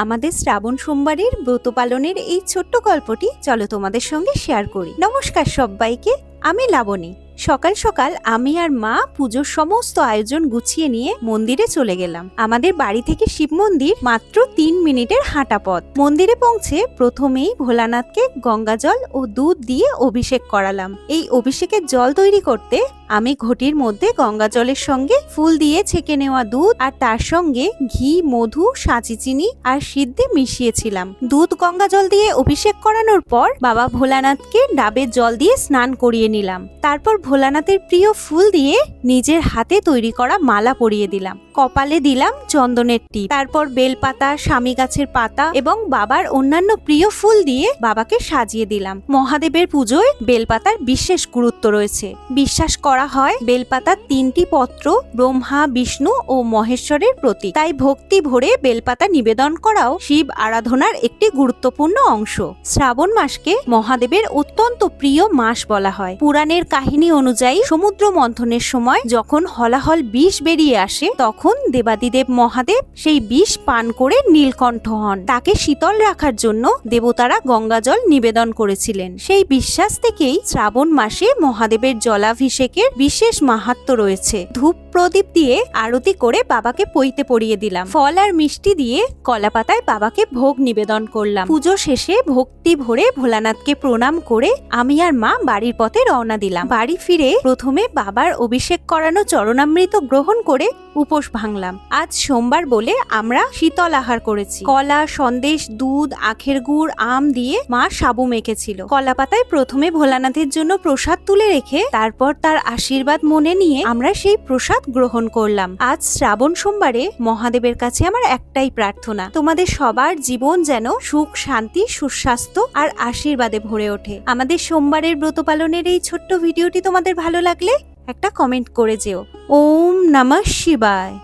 আমাদের শ্রাবণ সোমবারের ব্রত পালনের এই ছোট্ট গল্পটি চলো তোমাদের সঙ্গে শেয়ার করি। নমস্কার সবাইকে, আমি লাবণী। সকাল সকাল আমি আর মা পুজোর সমস্ত আয়োজন গুছিয়ে নিয়ে মন্দিরে চলে গেলাম। আমাদের বাড়ি থেকে শিব মন্দির মাত্র 3 মিনিটের হাঁটা পথ। মন্দিরে পৌঁছে প্রথমেই ভোলানাথকে গঙ্গা জল ও দুধ দিয়ে অভিষেক করালাম। এই অভিষেকের জল তৈরি করতে আমি ঘটির মধ্যে গঙ্গা জলের সঙ্গে ফুল দিয়ে ছেঁকে নেওয়া দুধ আর তার সঙ্গে ঘি, মধু, সাঁচি চিনি আর সিদ্ধি মিশিয়েছিলাম। দুধ গঙ্গা জল দিয়ে অভিষেক করানোর পর বাবা ভোলানাথকে ডাবের জল দিয়ে স্নান করিয়ে নিলাম। তারপর ভোলানাথের প্রিয় ফুল দিয়ে নিজের হাতে তৈরি করা মালা পরিয়ে দিলাম। কপালে দিলাম চন্দনের টিপ। তারপর বেলপাতা, স্বামী গাছের পাতা এবং বাবার অন্যান্য প্রিয় ফুল দিয়ে বাবাকে সাজিয়ে দিলাম। মহাদেবের পুজোয় বেলপাতার বিশেষ গুরুত্ব রয়েছে। বিশ্বাস করা হয় বেলপাতার 3টি পত্র ব্রহ্মা, বিষ্ণু ও মহেশ্বরের প্রতীক। তাই ভক্তি ভরে বেলপাতা নিবেদন করাও শিব আরাধনার একটি গুরুত্বপূর্ণ অংশ। শ্রাবণ মাসকে মহাদেবের অত্যন্ত প্রিয় মাস বলা হয়। পুরাণের কাহিনী অনুযায়ী সমুদ্র মন্থনের সময় যখন হলাহল বিষ বেরিয়ে আসে, তখন দেবাদিদেব মহাদেব সেই বিষ পান করে নীলকণ্ঠ হন। তাকে শীতল রাখার জন্য দেবতারা গঙ্গা জল নিবেদন করেছিলেন। সেই বিশ্বাস থেকেই শ্রাবণ মাসে মহাদেবের জলাভিষেকের বিশেষ মাহাত্ম্য রয়েছে। ধূপ প্রদীপ দিয়ে আরতি করে বাবাকে পইতে পরিয়ে দিলাম। ফল আর মিষ্টি দিয়ে কলাপাতায় বাবাকে ভোগ নিবেদন করলাম। পুজো শেষে ভক্তি ভরে ভোলানাথকে প্রণাম করে আমি আর মা বাড়ির পথে রওনা দিলাম। বাড়ি ফিরে প্রথমে বাবার অভিষেক করানো চরণামৃত গ্রহণ করে উপোস ভাঙলাম। আজ সোমবার বলে আমরা শীতল আহার করেছি। কলা, সন্দেশ, দুধ, আখের গুড়, আম দিয়ে মা সাবু মেখেছিল। কলাপাতায় প্রথমে ভোলানাথের জন্য প্রসাদ তুলে রেখে তারপর তার আশীর্বাদ মনে নিয়ে আমরা সেই প্রসাদ গ্রহণ করলাম। আজ শ্রাবণ সোমবারে মহাদেবের কাছে আমার একটাই প্রার্থনা, তোমাদের সবার জীবন যেন সুখ, শান্তি, সুস্বাস্থ্য আর আশীর্বাদে ভরে ওঠে। আমাদের সোমবারের ব্রত পালনের এই ছোট্ট ভিডিওটি তোমাদের ভালো লাগলে একটা কমেন্ট করে যেও। ওম নমঃ শিবায়।